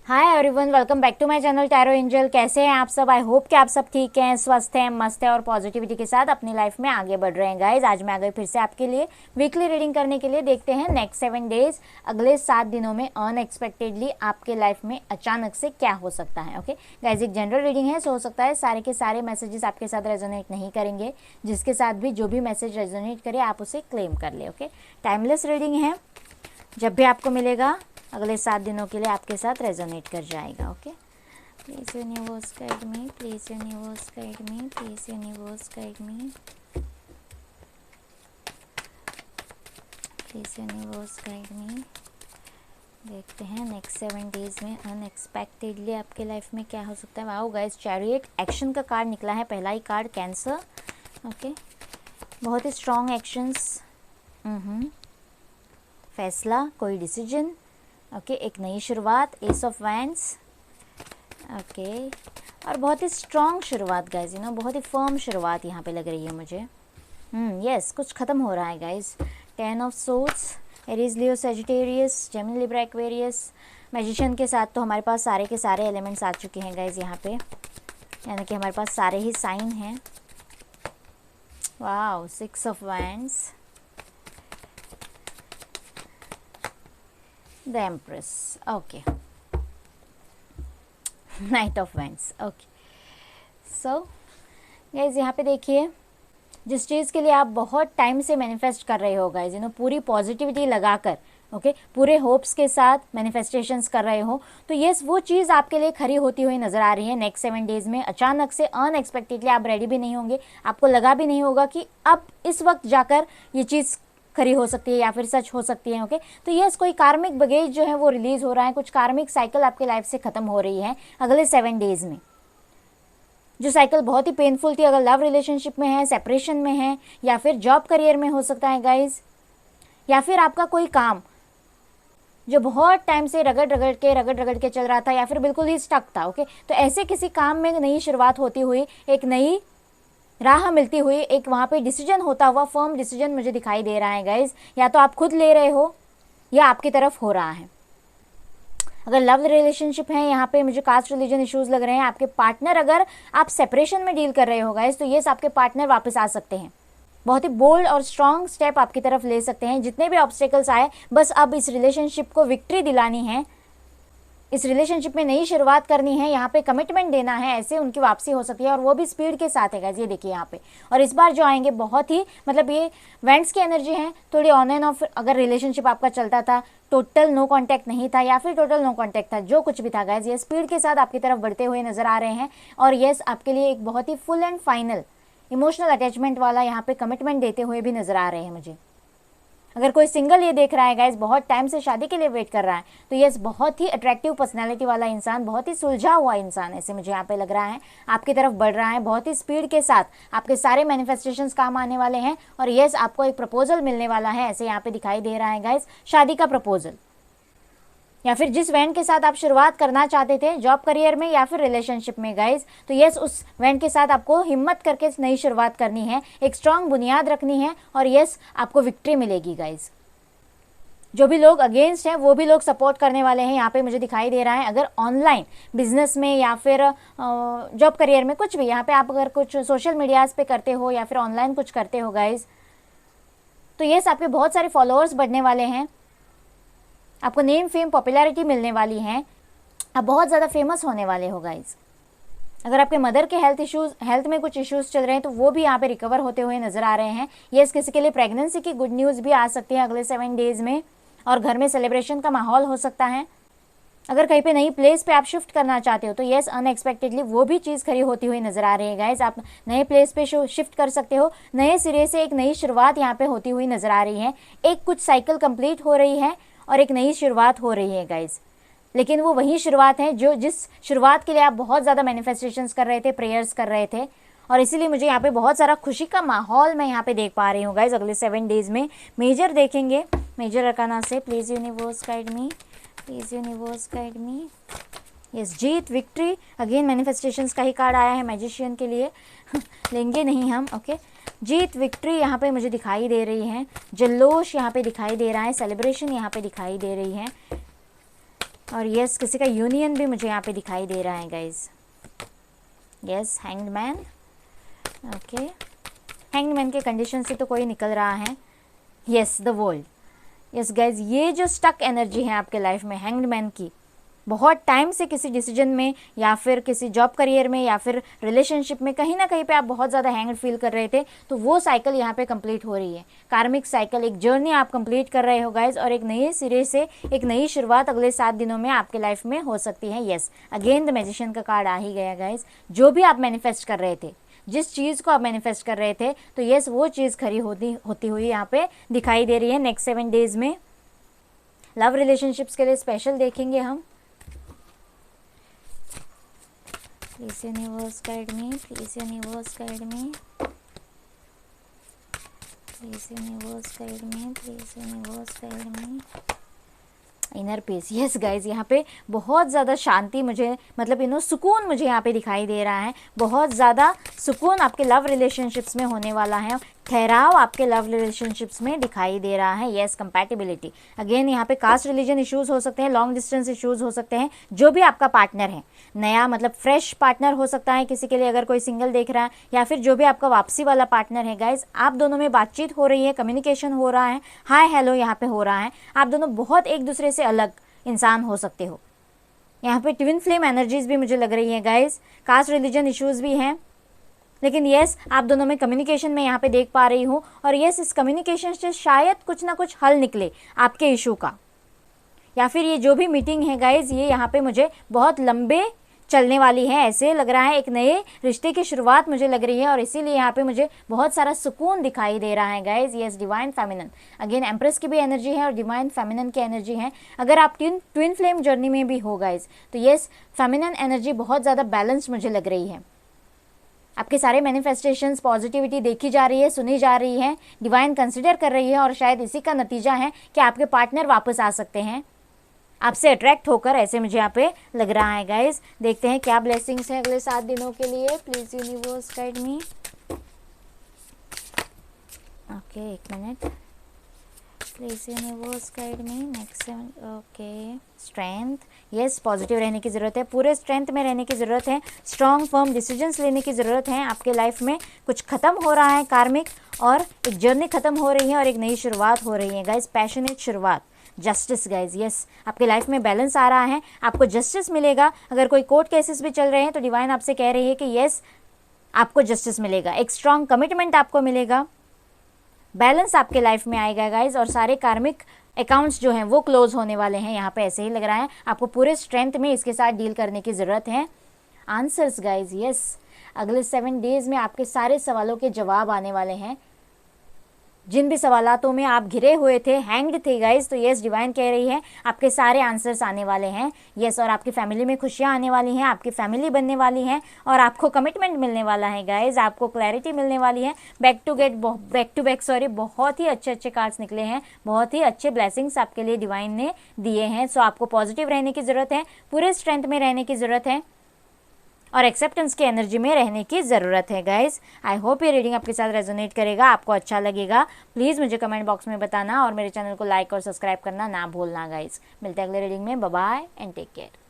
Hi everyone, welcome back to my channel Tarot Angel. कैसे हैं आप सब? आई होप कि आप सब ठीक हैं, स्वस्थ हैं, मस्त हैं और पॉजिटिविटी के साथ अपनी लाइफ में आगे बढ़ रहे हैं। गाइज, आज मैं आ गई फिर से आपके लिए वीकली रीडिंग करने के लिए। देखते हैं नेक्स्ट 7 डेज, अगले 7 दिनों में अनएक्सपेक्टेडली आपके लाइफ में अचानक से क्या हो सकता है। ओके गाइज, एक जनरल रीडिंग है, सो हो सकता है सारे के सारे मैसेजेस आपके साथ रेजोनेट नहीं करेंगे। जिसके साथ भी जो भी मैसेज रेजोनेट करे आप उसे क्लेम कर ले। ओके, टाइमलेस रीडिंग है, जब भी आपको मिलेगा अगले 7 दिनों के लिए आपके साथ रेजोनेट कर जाएगा। Okay, please universe guide me, please universe guide me, please universe guide me, please universe guide मी। देखते हैं नेक्स्ट 7 डेज में अनएक्सपेक्टेडली आपके लाइफ में क्या हो सकता है। वाओ गाइस, चैरियट एक्शन का कार्ड निकला है, पहला ही कार्ड कैंसर। ओके, बहुत ही स्ट्रॉन्ग एक्शंस, फैसला, कोई डिसीजन। ओके, एक नई शुरुआत, एस ऑफ वैंड्स। ओके, और बहुत ही स्ट्रॉन्ग शुरुआत गाइज, बहुत ही फर्म शुरुआत यहाँ पे लग रही है मुझे। यस, कुछ ख़त्म हो रहा है guys. 10 of swords, Aries, Leo, Sagittarius, Gemini, Libra, Aquarius. Magician के साथ तो हमारे पास सारे के सारे एलिमेंट्स आ चुके हैं गाइज यहाँ पे, यानी कि हमारे पास सारे ही साइन हैं। Wow, 6 of wands, the empress. Okay, night of wands. Okay, so guys यहाँ पे देखिए, जिस चीज़ के लिए आप बहुत टाइम से मैनिफेस्ट कर रहे हो गाइज, पूरी पॉजिटिविटी लगाकर, ओके, पूरे होप्स के साथ मैनिफेस्टेशंस कर रहे हो, तो यस, वो चीज़ आपके लिए खरी होती हुई नज़र आ रही है नेक्स्ट 7 डेज में। अचानक से अनएक्सपेक्टेडली आप रेडी भी नहीं होंगे, आपको लगा भी नहीं होगा कि अब इस वक्त जाकर ये चीज़ खरी हो सकती है या फिर सच हो सकती है। ओके, तो यस, कोई कार्मिक बगेज जो है वो रिलीज हो रहा है, कुछ कार्मिक साइकिल आपके लाइफ से खत्म हो रही है अगले 7 डेज में। जो साइकिल बहुत ही पेनफुल थी, अगर लव रिलेशनशिप में है, सेपरेशन में है, या फिर जॉब करियर में हो सकता है गाइज, या फिर आपका कोई काम जो बहुत टाइम से रगड़ के चल रहा था या फिर बिल्कुल ही स्टक था। ओके, तो ऐसे किसी काम में नई शुरुआत होती हुई, एक नई राह मिलती हुई, एक वहाँ पे डिसीजन होता हुआ, फर्म डिसीजन मुझे दिखाई दे रहा है गाइज। या तो आप खुद ले रहे हो या आपकी तरफ हो रहा है। अगर लव रिलेशनशिप है, यहाँ पे मुझे कास्ट रिलीजन इश्यूज लग रहे हैं। आपके पार्टनर, अगर आप सेपरेशन में डील कर रहे हो गाइज, तो ये आपके पार्टनर वापस आ सकते हैं, बहुत ही बोल्ड और स्ट्रॉन्ग स्टेप आपकी तरफ ले सकते हैं। जितने भी ऑब्स्टेकल्स आए, बस अब इस रिलेशनशिप को विक्ट्री दिलानी है, इस रिलेशनशिप में नई शुरुआत करनी है, यहाँ पे कमिटमेंट देना है, ऐसे उनकी वापसी हो सकती है, और वो भी स्पीड के साथ है गाइस। ये देखिए यहाँ पे, और इस बार जो आएंगे बहुत ही, मतलब ये वेंट्स की एनर्जी है, थोड़ी ऑन एंड ऑफ। अगर रिलेशनशिप आपका चलता था, टोटल नो कांटेक्ट नहीं था या फिर टोटल नो कांटेक्ट था, जो कुछ भी था गाइस, ये स्पीड के साथ आपकी तरफ बढ़ते हुए नजर आ रहे हैं। और यस, आपके लिए एक बहुत ही full and final emotional attachment वाला यहाँ पे कमिटमेंट देते हुए भी नजर आ रहे हैं मुझे। अगर कोई सिंगल ये देख रहा है गाइस, बहुत टाइम से शादी के लिए वेट कर रहा है, तो यस, बहुत ही अट्रैक्टिव पर्सनालिटी वाला इंसान, बहुत ही सुलझा हुआ इंसान ऐसे मुझे यहाँ पे लग रहा है, आपकी तरफ बढ़ रहा है बहुत ही स्पीड के साथ। आपके सारे मैनिफेस्टेशंस काम आने वाले हैं, और यस, आपको एक प्रपोजल मिलने वाला है, ऐसे यहाँ पे दिखाई दे रहा है गाइस, शादी का प्रपोजल, या फिर जिस वेंट के साथ आप शुरुआत करना चाहते थे, जॉब करियर में या फिर रिलेशनशिप में गाइज, तो यस, उस वेंट के साथ आपको हिम्मत करके नई शुरुआत करनी है, एक स्ट्रांग बुनियाद रखनी है, और यस, आपको विक्ट्री मिलेगी गाइज। जो भी लोग अगेंस्ट हैं वो भी लोग सपोर्ट करने वाले हैं, यहाँ पे मुझे दिखाई दे रहा है। अगर ऑनलाइन बिजनेस में या फिर जॉब करियर में कुछ भी, यहाँ पे आप अगर कुछ सोशल मीडियाज पे करते हो या फिर ऑनलाइन कुछ करते हो गाइज, तो यस, आपके बहुत सारे फॉलोअर्स बढ़ने वाले हैं, आपको नेम, फेम, पॉपुलैरिटी मिलने वाली है, आप बहुत ज़्यादा फेमस होने वाले हो गाइज। अगर आपके मदर के हेल्थ में कुछ इश्यूज चल रहे हैं, तो वो भी यहाँ पे रिकवर होते हुए नजर आ रहे हैं। यस, किसी के लिए प्रेगनेंसी की गुड न्यूज़ भी आ सकती है अगले 7 डेज में, और घर में सेलिब्रेशन का माहौल हो सकता है। अगर कहीं पे नई प्लेस पे आप शिफ्ट करना चाहते हो, तो यस, अनएक्सपेक्टेडली वो भी चीज़ खरी होती हुई नजर आ रही है गाइज। आप नए प्लेस पे शिफ्ट कर सकते हो, नए सिरे से एक नई शुरुआत यहाँ पे होती हुई नजर आ रही है, एक कुछ साइकिल कंप्लीट हो रही है और एक नई शुरुआत हो रही है गाइज। लेकिन वो वही शुरुआत है जो जिस शुरुआत के लिए आप बहुत ज़्यादा मैनिफेस्टेशंस कर रहे थे, प्रेयर्स कर रहे थे, और इसीलिए मुझे यहाँ पे बहुत सारा खुशी का माहौल मैं यहाँ पे देख पा रही हूँ गाइज अगले 7 डेज में। मेजर देखेंगे, मेजर अरकाना से, please universe guide me, please universe guide me. Yes, Jeet, victory, again manifestations का ही कार्ड आया है मैजिशियन के लिए लेंगे नहीं हम। ओके, जीत, विक्ट्री यहाँ पे मुझे दिखाई दे रही है, जल्लोश यहाँ पे दिखाई दे रहा है, सेलिब्रेशन यहाँ पे दिखाई दे रही है। और यस किसी का यूनियन भी मुझे यहाँ पे दिखाई दे रहा है guys. Yes hanged man, okay hanged man के कंडीशन से तो कोई निकल रहा है। Yes the world, yes guys ये जो स्टक एनर्जी है आपके लाइफ में हैंग्ड मैन की, बहुत टाइम से किसी डिसीजन में या फिर किसी जॉब करियर में या फिर रिलेशनशिप में कहीं ना कहीं पे आप बहुत ज़्यादा हैंग्ड फील कर रहे थे, तो वो साइकिल यहाँ पे कंप्लीट हो रही है। कार्मिक साइकिल, एक जर्नी आप कंप्लीट कर रहे हो गाइज, और एक नए सिरे से एक नई शुरुआत अगले 7 दिनों में आपके लाइफ में हो सकती है। यस अगेन द मैजिशियन का कार्ड आ ही गया गाइज। जो भी आप मैनिफेस्ट कर रहे थे, जिस चीज़ को आप मैनिफेस्ट कर रहे थे, तो यस वो चीज़ खरी होती हुई यहाँ पे दिखाई दे रही है नेक्स्ट 7 डेज में। लव रिलेशनशिप्स के लिए स्पेशल देखेंगे हम। Please universe guide me, please universe guide me, please universe guide me, please universe guide me। Inner peace, yes guys यहाँ पे बहुत ज़्यादा शांति मुझे, मतलब सुकून मुझे यहाँ पे दिखाई दे रहा है। बहुत ज़्यादा सुकून आपके लव रिलेशनशिप्स में होने वाला है, ठहराव आपके लव रिलेशनशिप्स में दिखाई दे रहा है। यस कंपैटिबिलिटी, अगेन यहाँ पे कास्ट रिलीजन इश्यूज़ हो सकते हैं, लॉन्ग डिस्टेंस इश्यूज़ हो सकते हैं। जो भी आपका पार्टनर है, नया मतलब फ्रेश पार्टनर हो सकता है किसी के लिए, अगर कोई सिंगल देख रहा है, या फिर जो भी आपका वापसी वाला पार्टनर है गाइज, आप दोनों में बातचीत हो रही है, कम्युनिकेशन हो रहा है, हाय हेलो यहाँ पे हो रहा है। आप दोनों बहुत एक दूसरे से अलग इंसान हो सकते हो। यहाँ पे ट्विन फ्लेम एनर्जीज भी मुझे लग रही है गाइज। कास्ट रिलीजन इश्यूज़ भी हैं, लेकिन यस आप दोनों में कम्युनिकेशन में यहाँ पे देख पा रही हूँ, और यस इस कम्युनिकेशन से शायद कुछ ना कुछ हल निकले आपके इशू का, या फिर ये जो भी मीटिंग है गाइज ये यहाँ पे मुझे बहुत लंबे चलने वाली है, ऐसे लग रहा है। एक नए रिश्ते की शुरुआत मुझे लग रही है, और इसीलिए यहाँ पे मुझे बहुत सारा सुकून दिखाई दे रहा है guys. Yes divine feminine, again empress की भी एनर्जी है और डिवाइन फेमिनन की एनर्जी है। अगर आप ट्विन फ्लेम जर्नी में भी हो गाइज, तो यस फेमिनन एनर्जी बहुत ज़्यादा बैलेंस मुझे लग रही है। आपके सारे मैनिफेस्टेशंस, पॉजिटिविटी देखी जा रही है, सुनी जा रही है, डिवाइन कंसिडर कर रही है, और शायद इसी का नतीजा है कि आपके पार्टनर वापस आ सकते हैं आपसे अट्रैक्ट होकर, ऐसे मुझे यहाँ पे लग रहा है गाइज। देखते हैं क्या ब्लेसिंग्स हैं अगले 7 दिनों के लिए। Please universe guide me. Okay एक minute, please universe guide me next. Okay strength, yes positive रहने की ज़रूरत है, पूरे स्ट्रेंथ में रहने की ज़रूरत है, स्ट्रॉन्ग फर्म डिसीजंस लेने की ज़रूरत है। आपके लाइफ में कुछ ख़त्म हो रहा है कार्मिक, और एक जर्नी ख़त्म हो रही है और एक नई शुरुआत हो रही है गाइज, पैशनेट शुरुआत। जस्टिस गाइज, यस आपके लाइफ में बैलेंस आ रहा है, आपको जस्टिस मिलेगा। अगर कोई कोर्ट केसेस भी चल रहे हैं तो डिवाइन आपसे कह रही है कि यस आपको जस्टिस मिलेगा, एक स्ट्रॉन्ग कमिटमेंट आपको मिलेगा, बैलेंस आपके लाइफ में आएगा गाइज, और सारे कार्मिक अकाउंट्स जो हैं वो क्लोज होने वाले हैं। यहाँ पे ऐसे ही लग रहा है, आपको पूरे स्ट्रेंथ में इसके साथ डील करने की ज़रूरत है। आंसर्स गाइज, यस अगले 7 डेज में आपके सारे सवालों के जवाब आने वाले हैं। जिन भी सवालों में आप घिरे हुए थे, हैंग्ड थे गाइज, तो यस डिवाइन कह रही है आपके सारे आंसर्स आने वाले हैं। यस और आपकी फैमिली में खुशियाँ आने वाली हैं, आपकी फैमिली बनने वाली है, और आपको कमिटमेंट मिलने वाला है गाइज, आपको क्लैरिटी मिलने वाली है। बैक टू बैक बहुत ही अच्छे कार्ड्स निकले हैं, बहुत ही अच्छे ब्लेसिंग्स आपके लिए डिवाइन ने दिए हैं। सो आपको पॉजिटिव रहने की ज़रूरत है, पूरे स्ट्रेंथ में रहने की ज़रूरत है, और एक्सेप्टेंस की एनर्जी में रहने की ज़रूरत है गाइज। आई होप ये रीडिंग आपके साथ रेजोनेट करेगा, आपको अच्छा लगेगा। प्लीज़ मुझे कमेंट बॉक्स में बताना, और मेरे चैनल को लाइक और सब्सक्राइब करना ना भूलना गाइज। मिलते हैं अगले रीडिंग में, bye bye and take care.